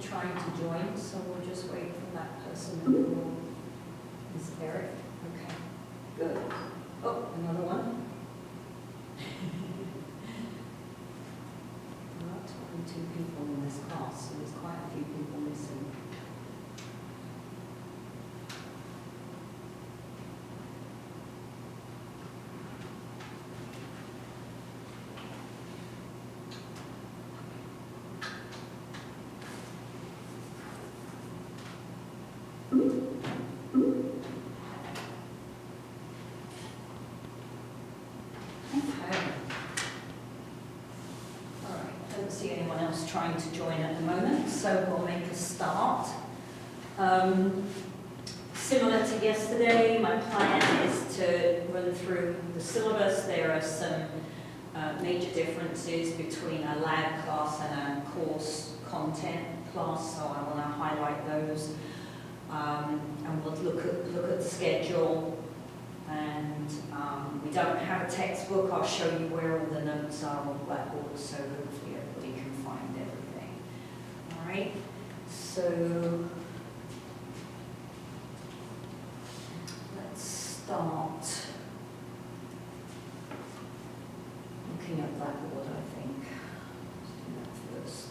trying to join, so we'll just wait for that person in the room. Is Eric? Okay, good. Oh, another one. There are 22 people in this class, so there's quite a few people missing. See anyone else trying to join at the moment, so we'll make a start. Similar to yesterday, my plan is to run through the syllabus. There are some major differences between a lab class and a course content class, so I want to highlight those. And we'll look at the schedule. And we don't have a textbook. I'll show you where all the notes are on Blackboard, so hopefully everybody can find everything. All right, so let's start looking at Blackboard, I think. Let's do that first.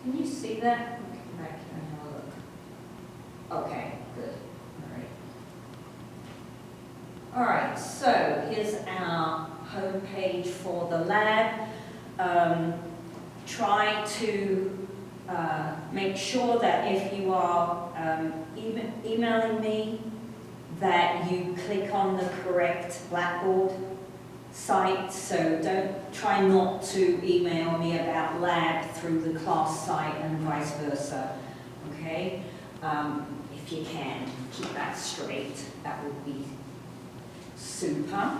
Can you see that? Come back here and have a look. Okay, good. All right, so here's our home page for the lab. Try to make sure that if you are emailing me, that you click on the correct Blackboard site, so try not to email me about lab through the class site and vice versa, okay? If you can, keep that straight, that would be super.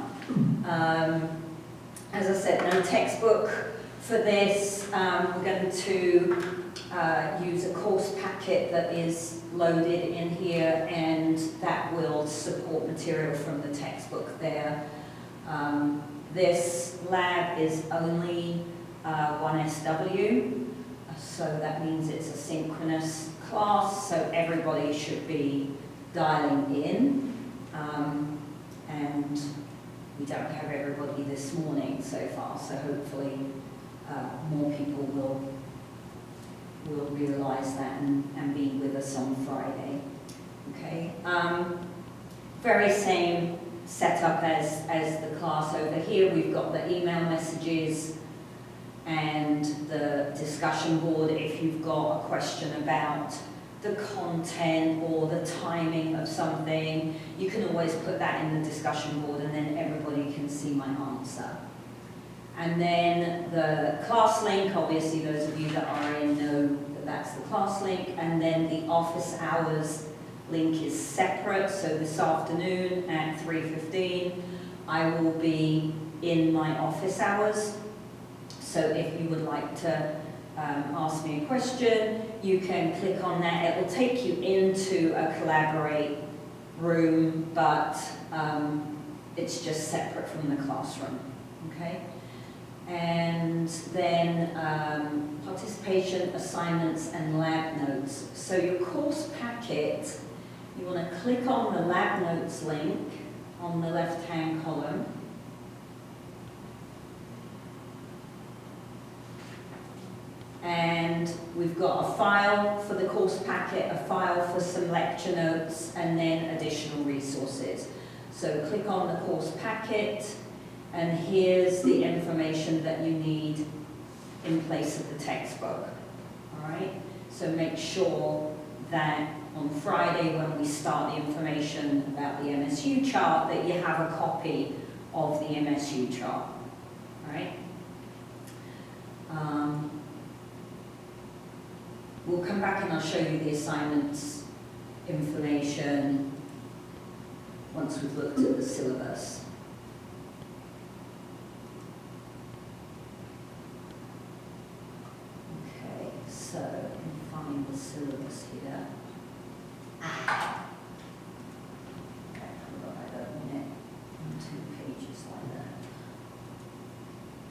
As I said, no textbook for this. We're going to use a course packet that is loaded in here, and that will support material from the textbook there. This lab is only 1 SW, so that means it's a synchronous class, so everybody should be dialing in. And we don't have everybody this morning so far, so hopefully more people will realise that and be with us on Friday. Okay. Very same setup as the class over here. We've got the email messages and the discussion board. If you've got a question about the content or the timing of something, you can always put that in the discussion board, and then everybody can see my answer. And then the class link, obviously those of you that are in know that that's the class link, and then the office hours link is separate. So this afternoon at 3:15, I will be in my office hours. So if you would like to ask me a question, you can click on that. It will take you into a Collaborate room, but it's just separate from the classroom, okay? And then participation, assignments, and lab notes. So your course packet, you want to click on the lab notes link on the left-hand column. And we've got a file for the course packet, a file for some lecture notes, and then additional resources. So click on the course packet, and here's the information that you need in place of the textbook. All right? So make sure that on Friday, when we start the information about the MSU chart, that you have a copy of the MSU chart. All right? We'll come back and I'll show you the assignments information once we've looked at the syllabus. find the syllabus here. Ah. Okay, hold on, I don't mean it in 2 pages like that.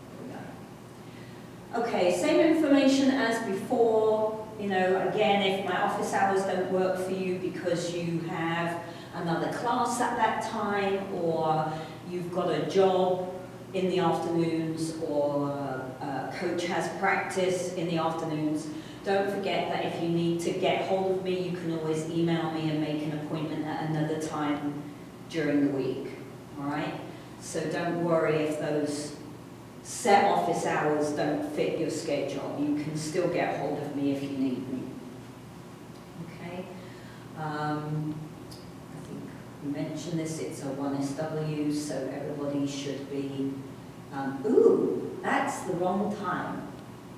There we go. Okay, same information as before. You know, again, if my office hours don't work for you because you have another class at that time, or you've got a job in the afternoons, or coach has practice in the afternoons, don't forget that if you need to get hold of me, you can always email me and make an appointment at another time during the week, all right? So don't worry if those set office hours don't fit your schedule. You can still get hold of me if you need me. Okay? I think we mentioned this, it's a 1SW, so everybody should be, ooh, that's the wrong time.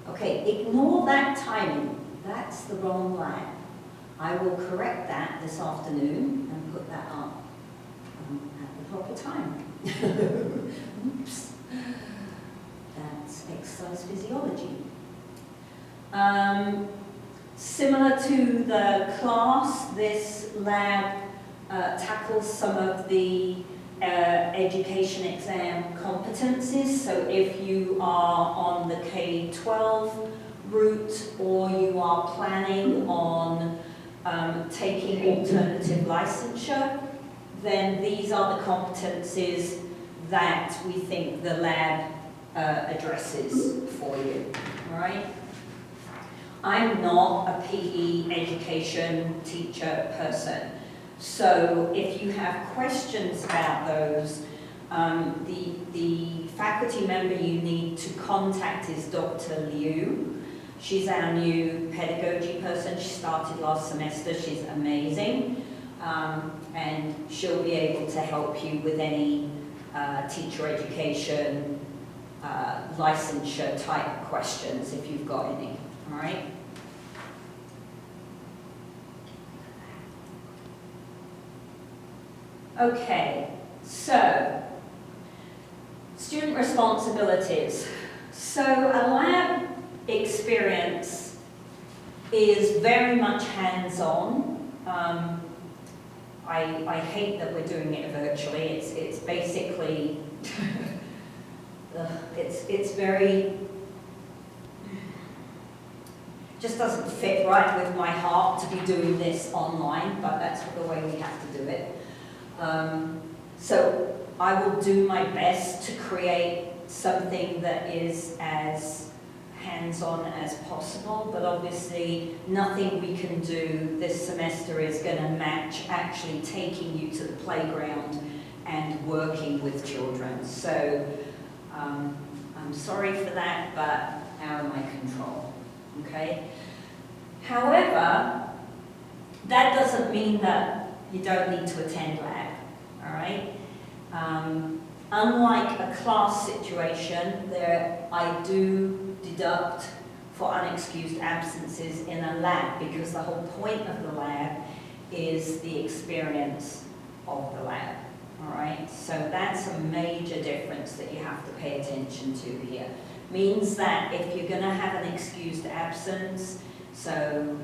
Okay, ignore that timing. That's the wrong lab. I will correct that this afternoon and put that up at the proper time. Oops. That's exercise physiology. Similar to the class, this lab tackles some of the education exam competencies. So if you are on the K-12 route, or you are planning on taking alternative licensure, then these are the competencies that we think the lab addresses for you, all right? I'm not a PE education teacher person, so if you have questions about those, the faculty member you need to contact is Dr. Liu. She's our new pedagogy person. She started last semester. She's amazing, and she'll be able to help you with any teacher education licensure type questions if you've got any, all right? Okay, so student responsibilities. So a lab experience is very much hands-on. I hate that we're doing it virtually. It's basically it's very, just doesn't fit right with my heart to be doing this online, but that's the way we have to do it. So I will do my best to create something that is as hands-on as possible, but obviously nothing we can do this semester is going to match actually taking you to the playground and working with children. So I'm sorry for that, but out of my control, okay? However, that doesn't mean that you don't need to attend lab, all right? Unlike a class situation, I do deduct for unexcused absences in a lab, because the whole point of the lab is the experience of the lab. All right, so that's a major difference that you have to pay attention to here. Means that if you're going to have an excused absence, so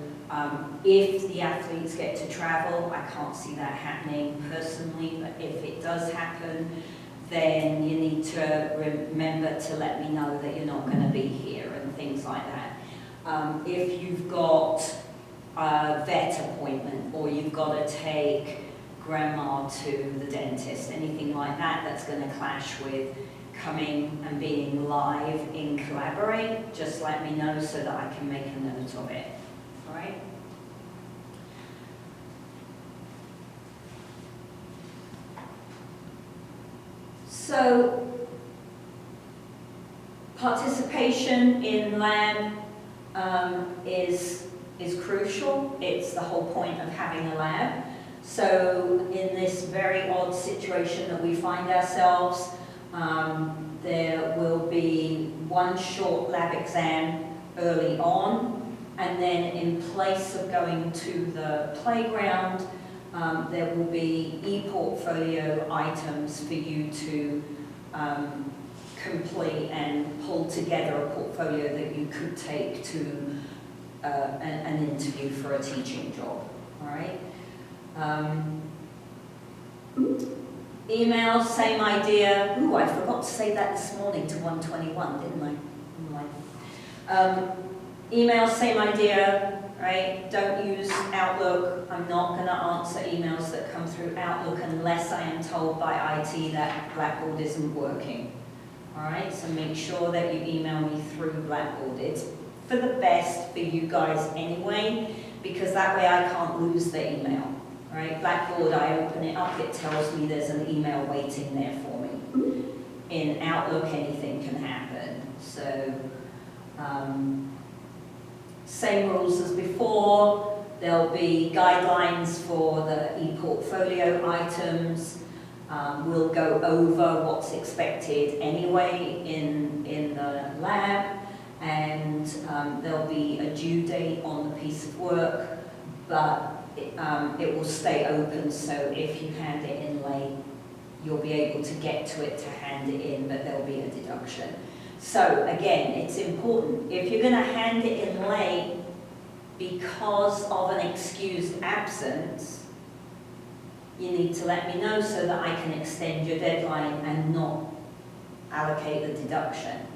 if the athletes get to travel, I can't see that happening personally, but if it does happen, then you need to remember to let me know that you're not going to be here and things like that. If you've got a vet appointment, or you've got to take grandma to the dentist, anything like that that's going to clash with coming and being live in Collaborate, just let me know so that I can make a note of it. All right? So, participation in lab is crucial. It's the whole point of having a lab. So in this very odd situation that we find ourselves, there will be one short lab exam early on, and then in place of going to the playground, there will be e-portfolio items for you to complete and pull together a portfolio that you could take to an interview for a teaching job, all right? Email, same idea. Ooh, I forgot to say that this morning to 121, didn't I? Email, same idea, right? Don't use Outlook. I'm not going to answer emails that come through Outlook unless I am told by IT that Blackboard isn't working. All right, so make sure that you email me through Blackboard. It's for the best for you guys anyway, because that way I can't lose the email. All right, Blackboard, I open it up, it tells me there's an email waiting there for me. In Outlook, anything can happen. So, same rules as before. There'll be guidelines for the e-portfolio items. We'll go over what's expected anyway in the lab, and there'll be a due date on the piece of work, but it will stay open, so if you hand it in late, you'll be able to get to it to hand it in, but there'll be a deduction. So again, it's important. If you're going to hand it in late because of an excused absence, you need to let me know so that I can extend your deadline and not allocate the deduction.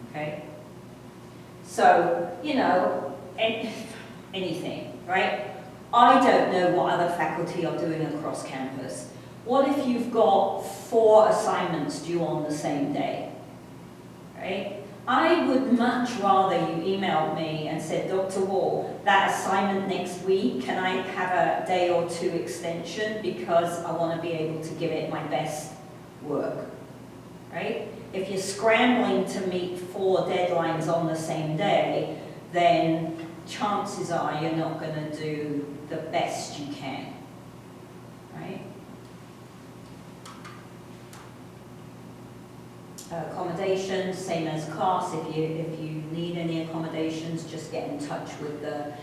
Okay? So, you know, anything, right? I don't know what other faculty are doing across campus. What if you've got 4 assignments due on the same day, right? I would much rather you emailed me and said, Dr. Wall, that assignment next week, can I have a day or 2 extension because I want to be able to give it my best work, right? If you're scrambling to meet 4 deadlines on the same day, then chances are you're not going to do the best you can, right? Accommodations, same as class. If you need any accommodations, just get in touch with the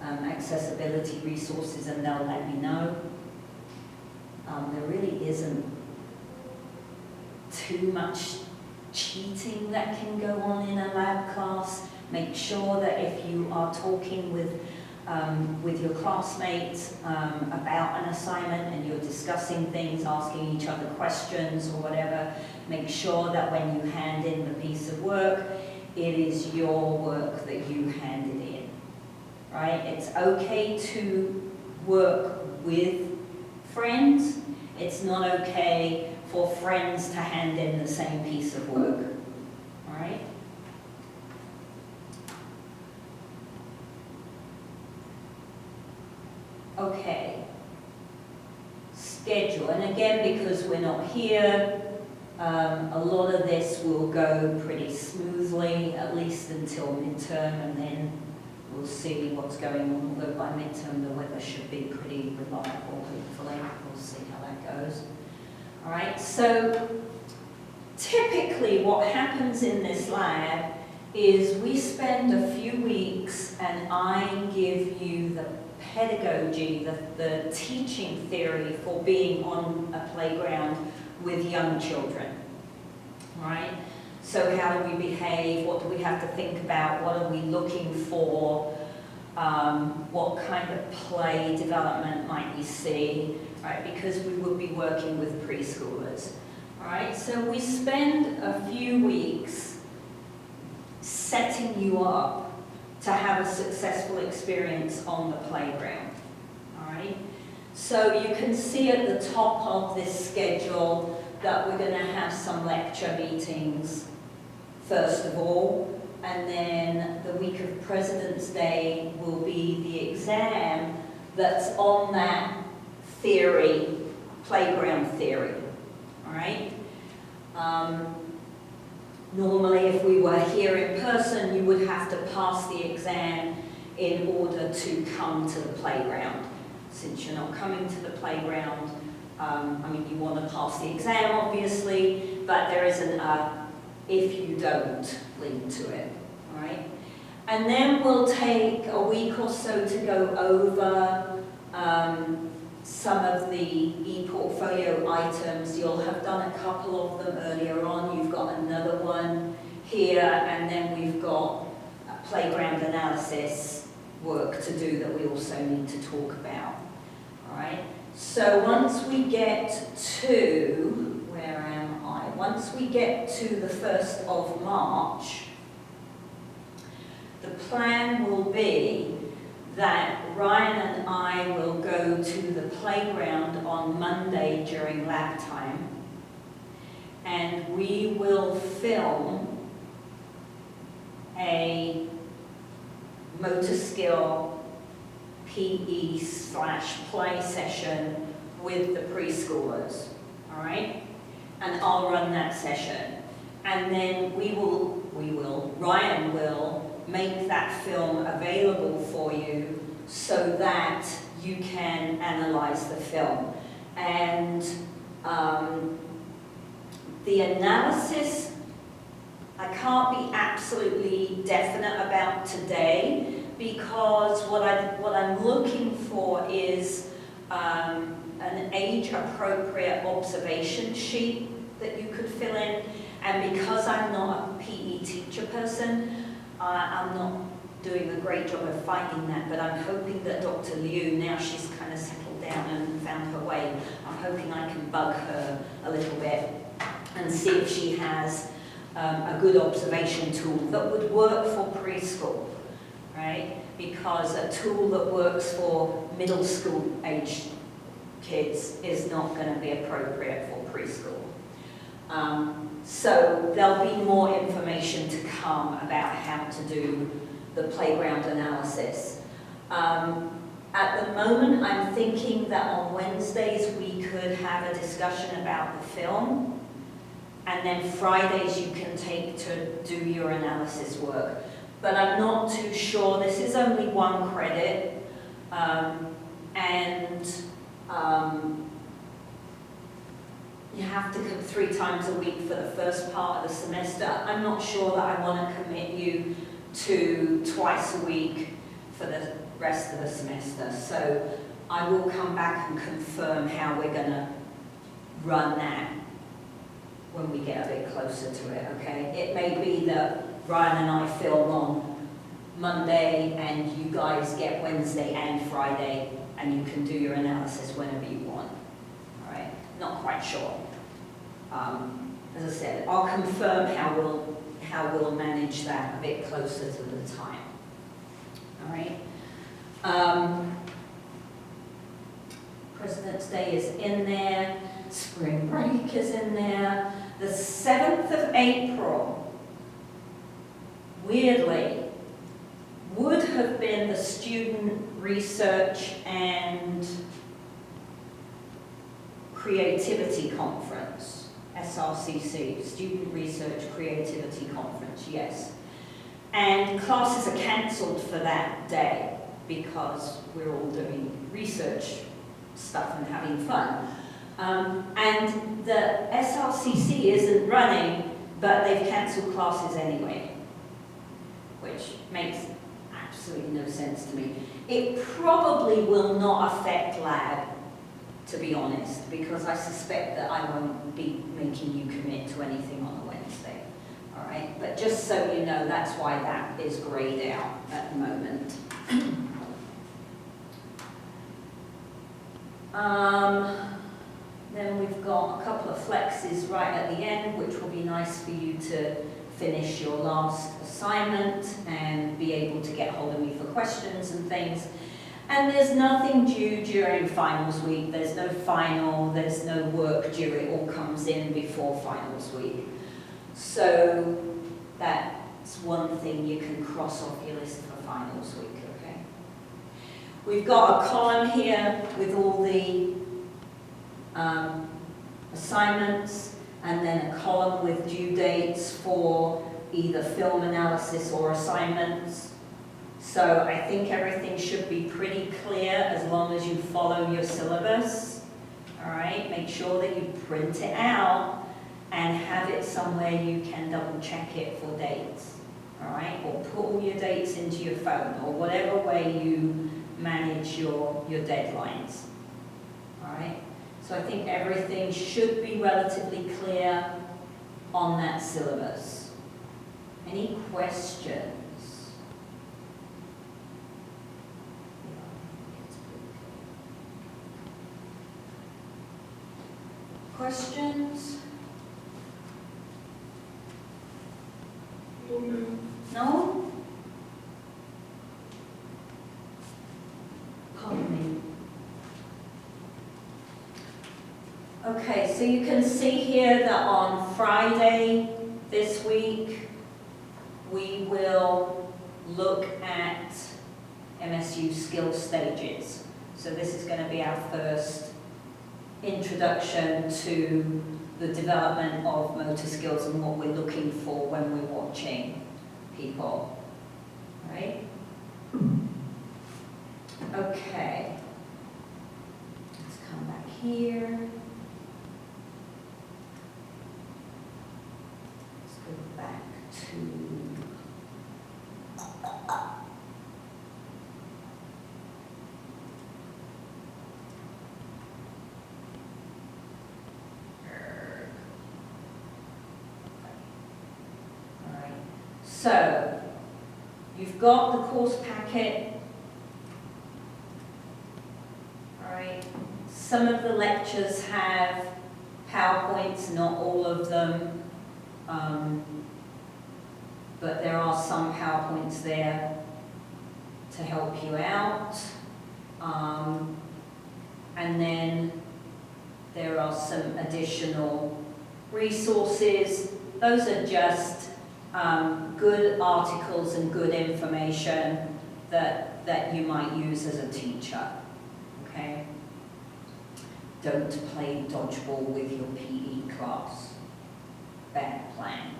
accessibility resources and they'll let me know. There really isn't too much cheating that can go on in a lab class. Make sure that if you are talking with your classmates about an assignment and you're discussing things, asking each other questions or whatever, make sure that when you hand in the piece of work, it is your work that you handed in, right? It's okay to work with friends. It's not okay for friends to hand in the same piece of work, all right? Okay, schedule, and again, because we're not here, a lot of this will go pretty smoothly, at least until midterm, and then we'll see what's going on, although by midterm the weather should be pretty reliable, hopefully. We'll see how that goes. All right, so typically what happens in this lab is we spend a few weeks and I give you the pedagogy, the teaching theory for being on a playground with young children, right? So how do we behave? What do we have to think about? What are we looking for? What kind of play development might we see, right? Because we will be working with preschoolers, all right? So we spend a few weeks setting you up to have a successful experience on the playground, all right? So you can see at the top of this schedule that we're going to have some lecture meetings first of all, and then the week of President's Day will be the exam that's on that theory, playground theory, all right? Normally, if we were here in person, you would have to pass the exam in order to come to the playground. Since you're not coming to the playground, I mean, you want to pass the exam, obviously, but there isn't a if you don't link to it, all right? And then we'll take a week or so to go over some of the e-portfolio items. You'll have done a couple of them earlier on. You've got another one here, and then we've got playground analysis work to do that we also need to talk about. All right. So once we get to, where am I? Once we get to the 1st of March, the plan will be that Ryan and I will go to the playground on Monday during lab time, and we will film a motor skill PE/play session with the preschoolers, all right? And I'll run that session. And then Ryan will make that film available for you so that you can analyze the film. And the analysis, I can't be absolutely definite about today, because what I'm looking for is an age-appropriate observation sheet that you could fill in. And because I'm not a PE teacher person, I'm not doing a great job of finding that, but I'm hoping that Dr. Liu, now she's kind of settled down and found her way, I'm hoping I can bug her a little bit and see if she has a good observation tool that would work for preschool, right? Because a tool that works for middle school age kids is not going to be appropriate for preschool. So there'll be more information to come about how to do the playground analysis. At the moment, I'm thinking that on Wednesdays we could have a discussion about the film, and then Fridays you can take to do your analysis work. But I'm not too sure. This is only 1 credit, you have to come 3 times a week for the first part of the semester. I'm not sure that I want to commit you to twice a week for the rest of the semester. So I will come back and confirm how we're going to run that when we get a bit closer to it, okay? It may be that Ryan and I film on Monday and you guys get Wednesday and Friday, and you can do your analysis whenever you want. All right? Not quite sure. As I said, I'll confirm how we'll manage that a bit closer to the time. All right? President's Day is in there. Spring break is in there. The 7th of April, weirdly, would have been the Student Research and Creativity Conference, SRCC, Student Research Creativity Conference, yes. And classes are cancelled for that day because we're all doing research stuff and having fun. And the SRCC isn't running, but they've cancelled classes anyway, which makes absolutely no sense to me. It probably will not affect lab, to be honest, because I suspect that I won't be making you commit to anything on a Wednesday. All right, but just so you know, that's why that is grayed out at the moment. Then we've got a couple of flexes right at the end, which will be nice for you to finish your last assignment and be able to get hold of me for questions and things. And there's nothing due during finals week. There's no final, there's no work due. It all comes in before finals week. So that's one thing you can cross off your list for finals week, okay? We've got a column here with all the assignments, and then a column with due dates for either film analysis or assignments. So I think everything should be pretty clear as long as you follow your syllabus. All right, make sure that you print it out and have it somewhere you can double check it for dates. All right, or put all your dates into your phone, or whatever way you manage your deadlines. All right, so I think everything should be relatively clear on that syllabus. Any questions? questions? No. No? Pardon me. Okay, so you can see here that on Friday this week, we will look at MSU skill stages. So this is going to be our first introduction to the development of motor skills and what we're looking for when we're watching people, right? Okay, let's come back here. Let's go back to So, you've got the course packet, all right. Some of the lectures have PowerPoints, not all of them, but there are some PowerPoints there to help you out. And then there are some additional resources. Those are just good articles and good information that you might use as a teacher, okay? Don't play dodgeball with your PE class. Bad plan.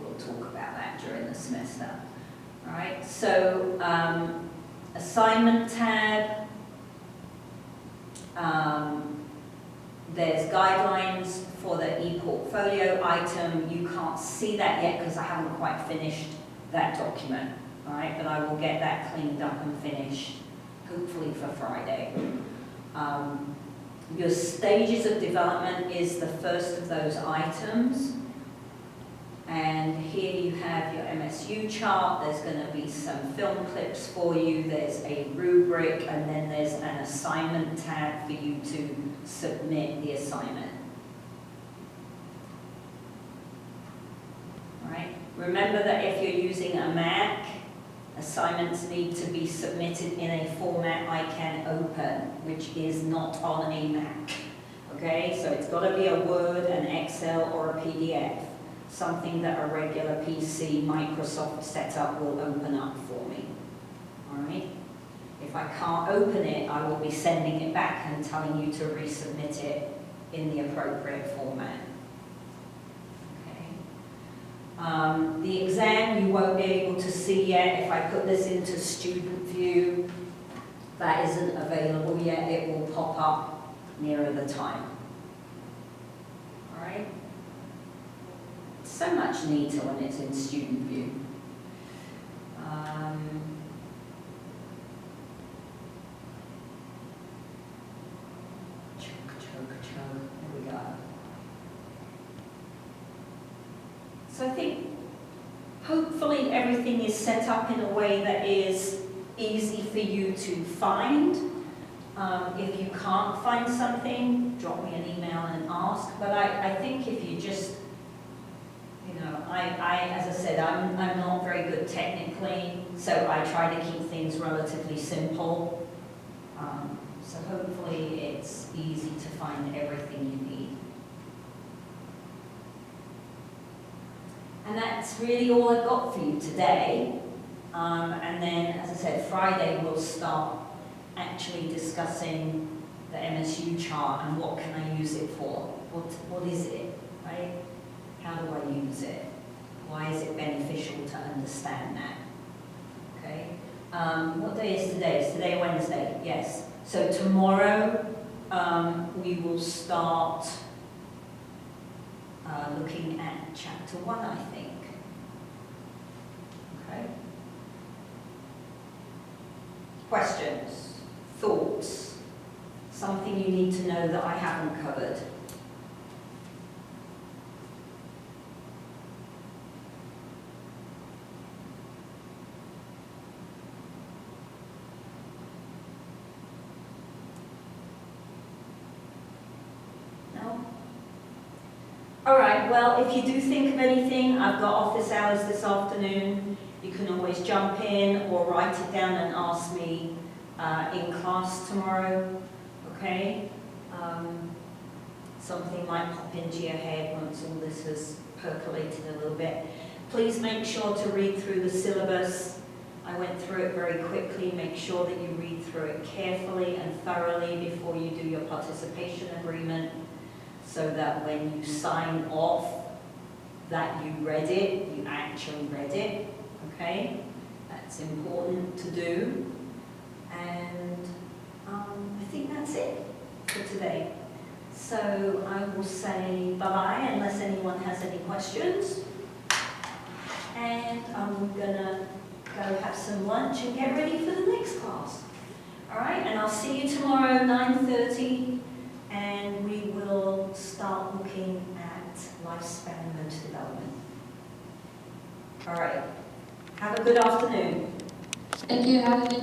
We'll talk about that during the semester. All right, so assignment tab, there's guidelines for the e-portfolio item. You can't see that yet because I haven't quite finished that document, all right? But I will get that cleaned up and finished, hopefully for Friday. Your stages of development is the first of those items. And here you have your MSU chart. There's going to be some film clips for you. There's a rubric, and then there's an assignment tab for you to submit the assignment. All right. Remember that if you're using a Mac, assignments need to be submitted in a format I can open, which is not on a Mac. Okay, so it's got to be a Word, an Excel, or a PDF. Something that a regular PC Microsoft setup will open up for me. All right? If I can't open it, I will be sending it back and telling you to resubmit it in the appropriate format. Okay. The exam you won't be able to see yet. If I put this into student view, that isn't available yet. It will pop up nearer the time. All right? So much neater when it's in student view. There we go. So I think hopefully everything is set up in a way that is easy for you to find. If you can't find something, drop me an email and ask. But I think if you just as I said, I'm not very good technically, so I try to keep things relatively simple. So hopefully it's easy to find everything you need. And that's really all I've got for you today. And then, as I said, Friday we'll start actually discussing the MSU chart and what can I use it for? What is it, right? How do I use it? Why is it beneficial to understand that? Okay. What day is today? Is today Wednesday? Yes. So tomorrow we will start looking at chapter 1, I think. Okay. Questions? Thoughts? Something you need to know that I haven't covered? No? right, well, if you do think of anything, I've got office hours this afternoon. You can always jump in or write it down and ask me in class tomorrow, okay? Something might pop into your head once all this has percolated a little bit. Please make sure to read through the syllabus. I went through it very quickly. Make sure that you read through it carefully and thoroughly before you do your participation agreement, so that when you sign off that you read it, you actually read it, okay? That's important to do. And I think that's it for today. So I will say bye-bye unless anyone has any questions. And I'm gonna go have some lunch and get ready for the next class. All right, and I'll see you tomorrow, 9:30, and we will start looking at lifespan motor development. All right, have a good afternoon. Thank you. Have a good